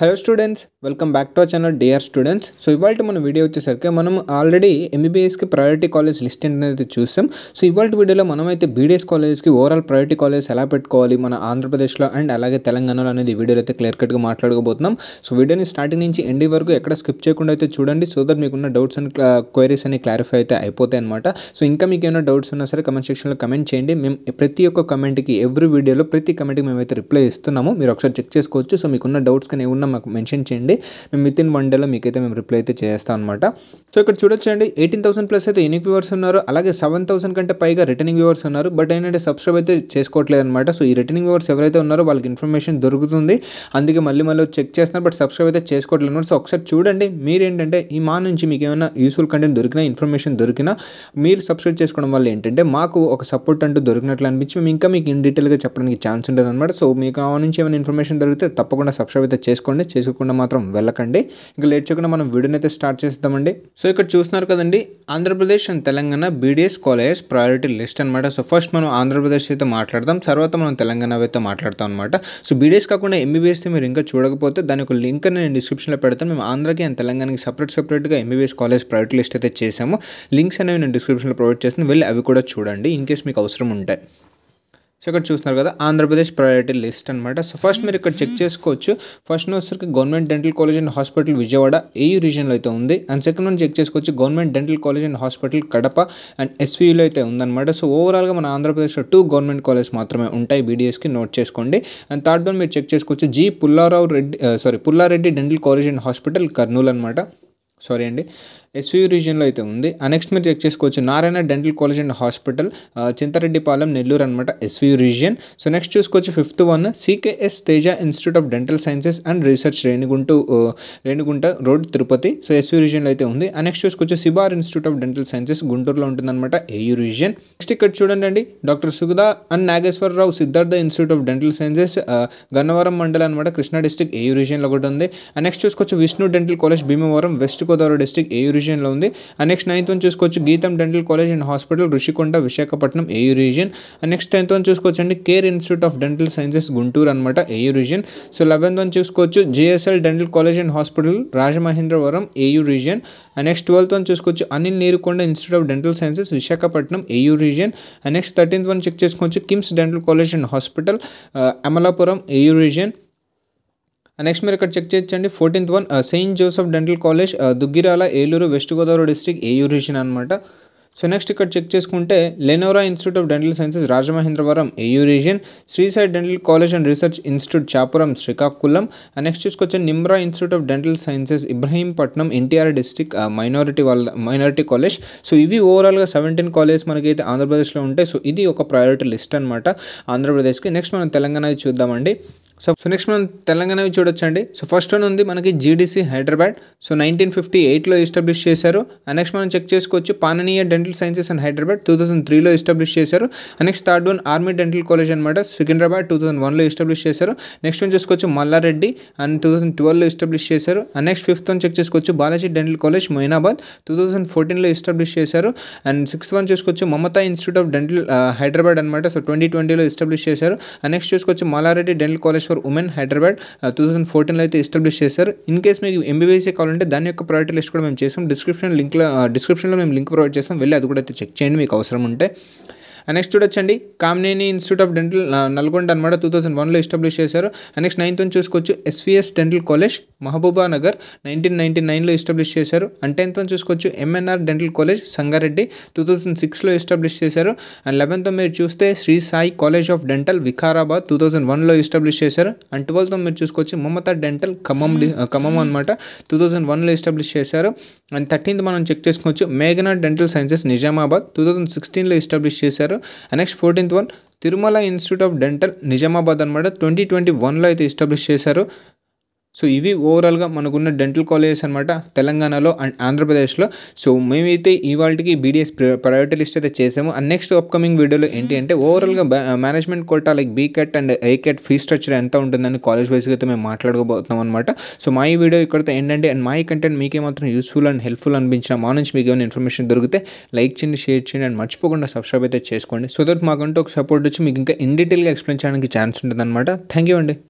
Hello students, welcome back to our channel dear students. So ఇవాళ మన video వచ్చేసరికి మనం ఆల్రెడీ ఎంబీబీఎస్కి ప్రయారిటీ కాలేజ్ లిస్ట్ అనేది చూసాం. సో ఇవాళ వీడియోలో మనమైతే బీడీఎస్ కాలేజ్కి ఓవరాల్ ప్రయారిటీ కాలేజ్ ఎలా పెట్టుకోవాలి మన ఆంధ్రప్రదేశ్లో అండ్ అలాగే తెలంగాణలో అనేది ఈ వీడియోలో అయితే క్లియర్ కట్గా మాట్లాడుకోబోతున్నాం. సో వీడియోని స్టార్టింగ్ నుంచి ఎండింగ్ వరకు ఎక్కడ స్కిప్ చేయకుండా అయితే చూడండి, సో దట్ మీకున్న డౌట్స్ అండ్ క్వైరీస్ అన్ని క్లారిఫై అయితే అయిపోతాయి అనమాట. సో ఇంకా మీకు ఏమైనా డౌట్స్ ఉన్నా సరే కమెంట్ సెక్షన్లో కమెంట్ చేయండి. మేము ప్రతి ఒక్క కమెంట్కి ఎవ్రీ వీడియోలో ప్రతి కమెంట్కి మేమైతే రిప్లై ఇస్తున్నాము. మీరు ఒకసారి చెక్ చేసుకోవచ్చు. సో మీకున్న డౌట్స్ కానీ ఏమన్నా మాకు మెన్షన్ చేయండి. మేము వితిన్ 1 డేలో మీకైతే మేము రిప్లై అయితే చేస్తాం అనమాట. సో ఇక్కడ చూడొచ్చండి, 18,000 ప్లస్ అయితే యూనిక్ వ్యూవర్స్ ఉన్నారు, అలాగే 7,000 కంటే పైగా రిటర్నింగ్ వ్యూవర్స్ ఉన్నారు. బట్ ఏంటంటే సబ్స్క్రైబ్ అయితే చేసుకోవట్లేదు అనమాట. సో ఈ రిటర్నింగ్ వ్యూవర్స్ ఎవరైతే ఉన్నారో వాళ్ళకి ఇన్ఫర్మేషన్ దొరుకుతుంది, అందుకే మళ్ళీ చెక్ చేస్తున్నారు. బట్ సబ్స్క్రైబ్ అయితే చేసుకోవట్లేదు అనమాట. సో ఒకసారి చూడండి, మీరేంటంటే ఈ మా నుంచి మీకు ఏమైనా యూస్ఫుల్ కంటెంట్ దొరికినా, ఇన్ఫర్మేషన్ దొరికినా మీరు సబ్స్క్రైబ్ చేసుకోవడం వల్ల ఏంటంటే మాకు ఒక సపోర్ట్ అంటూ దొరికినట్లు అనిపించి మేము ఇంకా మీకు ఇన్ డీటెయిల్గా చెప్పడానికి ఛాన్స్ ఉంటుంది అనమాట. సో మీకు ఆ నుంచి ఏమైనా ఇన్ఫర్మేషన్ దొరికితే తప్పకుండా సబ్స్క్రైబ్ అయితే చేసుకోండి, చేసుకోకుండా మాత్రం వెళ్ళకండి. ఇంకా లేట్ చేయకుండా మనం వీడియోని అయితే స్టార్ట్ చేస్తామండి. సో ఇక్కడ చూస్తున్నారు కదండి, Andhra Pradesh and Telangana BDS college priority list అనమాట. సో ఫస్ట్ మనం ఆంధ్రప్రదేశ్ అయితే మాట్లాడదాం, తర్వాత మనం తెలంగాణ అయితే మాట్లాడతాం అనమాట. సో బీడీఎస్ కాకుండా ఎంబీబీఎస్ మీరు ఇంకా చూడకపోతే దాని ఒక లింక్ నేను డిస్క్రిప్షన్లో పెడతాను. మేము ఆంధ్రాకి అండ్ తెలంగాణకి సపరేట్గా ఎంబీబీఎస్ కాలేజ్ ప్రయారిటీ లిస్ట్ అయితే చేసాము. లింక్స్ అనేవి నేను డిస్క్రిప్షన్లో ప్రొవైడ్ చేస్తాను, వెళ్ళి అవి కూడా చూడండి ఇన్ కేస్ మీకు అవసరం ఉంటాయి. సో ఇక్కడ చూస్తున్నారు కదా, ఆంధ్రప్రదేశ్ ప్రయారిటీ లిస్ట్ అనమాట. సో ఫస్ట్ మీరు ఇక్కడ చెక్ చేసుకోవచ్చు. ఫస్ట్ వచ్చరికి government dental college and hospital Vijayawada AU రీజియన్లో అయితే ఉంది. అండ్ సెకండ్ వన్ చెక్ చేసుకోవచ్చు, government dental college and hospital Kadapa and ఎస్వీయూలో అయితే ఉందన్నమాట. సో ఓవరాల్గా మన ఆంధ్రప్రదేశ్లో 2 గవర్నమెంట్ కాలేజ్ మాత్రమే ఉంటాయి బీడీఎస్కి, నోట్ చేసుకోండి. అండ్ థర్డ్ వన్ మీరు చెక్ చేసుకోవచ్చు, Pulla Reddy dental college and hospital Kurnool అనమాట. సారీ అండి, ఎస్వీయూ రీజియన్లో అయితే ఉంది. నెక్స్ట్ మీరు చెక్ చేసుకోవచ్చు, Narayana dental college and hospital Chintareddypalem Nellore అనమాట, ఎస్వీయూ రీజియన్. సో నెక్స్ట్ చూసుకోవచ్చు, fifth one CKS Teja institute of dental sciences and research Renigunta road Tirupati, so SV రీజియన్లో అయితే ఉంది. నెక్స్ట్ చూసుకోవచ్చు, Sibar institute of dental sciences గుంటూరులో ఉంటుందన్నమాట, ఏయూ రీజియన్. నెక్స్ట్ ఇక్కడ చూడండి అండి, doctor Sugada and Nageswara Rao Siddhartha institute of dental sciences Gannavaram మండలం అనమాట, కృష్ణా డిస్ట్రిక్ట్, ఏయూ రీజియన్లో ఒకటి ఉంది. నెక్స్ట్ చూసుకోవచ్చు, Vishnu dental college Bhimavaram west Godavari district, AU రీజియన్లో ఉంది. నెక్స్ట్ 9th వన్ చూసుకోవచ్చు, GITAM dental college and hospital Rushikonda Visakhapatnam, AU region. Next 10th one చూసుకోవచ్చు అండి, care institute of dental sciences Guntur అనమాట, AU region. So 11th one చూసుకోవచ్చు, JSL dental college and hospital Rajamahendravaram, AU region. Next 12th one చూసుకోవచ్చు, Anil Neerukonda institute of dental sciences Visakhapatnam, AU region. Next 13th one check చేసుకోవచ్చు, KIMS dental college and hospital Amalapuram, AU region. Next మీరు ఇక్కడ check చేయొచ్చండి, 14th one saint Joseph dental college Duggirala, Eluru west Godavari district, AU region అనమాట. So next ఇక్కడ check చేసుకుంటే Lenora institute of dental sciences Rajamahendravaram, AU region. Sri Sai dental college and research institute Chapuram, Srikakulam. Next చూసుకొచ్చే Nimra institute of dental sciences Ibrahimpatnam, NTR district, minority college. So ఇవి ఓవరాల్గా 17 college మనకైతే ఆంధ్రప్రదేశ్లో ఉంటాయి. So ఇది ఒక ప్రయారిటీ లిస్ట్ అనమాట ఆంధ్రప్రదేశ్కి. నెక్స్ట్ మనం తెలంగాణది చూద్దామండి. సో నెక్స్ట్ మనం తెలంగాణవి చూడొచ్చండి. సో ఫస్ట్ వన్ ఉంది మనకి జీడీసీ హైదరాబాద్, సో 1958లో ఎస్టాబ్లిష్ చేశారు. నెక్స్ట్ మనం చెక్ చేసుకోవచ్చు, Panineeya dental sciences and Hyderabad 2003లో ఎస్టాబ్లిష్ చేశారు. Next third one army dental college అనమాట, సికింద్రాబాద్ 2001లో ఎస్టాబ్లిష్ చేశారు. నెక్స్ట్ వన్ చూసుకోవచ్చు, మల్లారెడ్డి అండ్ 2012లో ఎస్టాబ్లిష్ చేశారు. నెక్స్ట్ ఫిఫ్త్ వన్ చెక్ చేసుకోవచ్చు, బాలాజీ డెంటల్ కాలేజ్ మొయినాబాద్ 2014లో ఎస్టాబ్లిష్ చేశారు. అండ్ సిక్స్త్ వన్ చూసుకోవచ్చు, Mamata institute of dental Hyderabad అనమాట, సో 2020లో ఎస్టాబ్లిష్ చేశారు. నెక్స్ట్ చూసుకోవచ్చు, Mallareddy dental college for women Hyderabad 2014లో అయితే ఎస్టాబ్లిష్ చేశారు. ఇన్ కేస్ మీకు ఎంబీబీఎస్ కావాలంటే దాని యొక్క ప్రయారిటీ లిస్ట్ కూడా మేము చేసాం, డిస్క్రిప్షన్లో మేము లింక్ ప్రొవైడ్ చేస్తాం, వెళ్ళి అది కూడా అయితే చెక్ చేయండి మీకు అవసరం ఉంటే. నెక్స్ట్ చూడొచ్చండి, Kamineni institute of dental Nalgonda అనమాట, 2001లో ఎస్టాబ్లిష్ చేశారు. నెక్స్ట్ 9th వన్ చూసుకోవచ్చు, SVS dental college Mahabubnagar 1999లో ఎస్టాబ్లిష్ చేశారు. అండ్ 10th వన్ చూసుకోవచ్చు, ఎంఎన్ఆర్ డెంటల్ కాలేజ్ సంగారెడ్డి 2006లో ఎస్టాబ్లిష్ చేశారు. అండ్ 11th వన్ మీరు చూస్తే Sri Sai college of dental Vikarabad 2001లో ఎస్టాబ్లిష్ చేశారు. అండ్ 12th వన్ మీరు చూసుకోవచ్చు, మమతా డెంటల్ ఖమ్మం అనమాట, 2001లో ఎస్టాబ్లిష్ చేశారు. అండ్ 13th మనం చెక్ చేసుకోవచ్చు, మేఘనా డెంటల్ సైన్సెస్ నిజామాబాద్ 2016లో ఎస్టాబ్లిష్ చేశారు. Next 14th one Tirumala institute of dental Nizamabad అనమాట, 2021లో అయితే ఎస్టాబ్లిష్ చేశారు. సో ఇవి ఓవరాల్గా మనకున్న డెంటల్ కాలేజెస్ అనమాట తెలంగాణలో అండ్ ఆంధ్రప్రదేశ్లో. సో మేమైతే ఇవాళకి బీడీఎస్ ప్రయారిటీ లిస్ట్ అయితే చేసాము. అండ్ నెక్స్ట్ అప్కమింగ్ వీడియోలో ఏంటి అంటే ఓవరాల్గా మేనేజ్మెంట్ కోటా లైక్ బీకెట్ అండ్ ఏకెట్ ఫీ స్ట్రక్చర్ ఎంత ఉంటుందని కాలేజ్ వైజ్గా అయితే మేము మాట్లాడుకోబోతున్నాం అనమాట. సో మా ఈ వీడియో ఇక్కడితో ఏంటంటే, అండ్ మా ఈ కంటెంట్ మీకేమాత్రం యూస్ఫుల్ అండ్ హెల్ప్ఫుల్ అనిపించిన మా నుంచి మీకు ఏమైనా ఇన్ఫర్మేషన్ దొరికితే లైక్ చేయండి, షేర్ చేయండి అండ్ మర్చిపోకుండా సబ్స్క్రైబ్ అయితే చేసుకోండి. సో దట్ మాకంటూ ఒక సపోర్ట్ వచ్చి మీకు ఇంకా ఇన్ డీటెయిల్గా ఎక్స్ప్లెయిన్ చేయడానికి ఛాన్స్ ఉంటుంది అనమాట. థ్యాంక్ యూ అండి.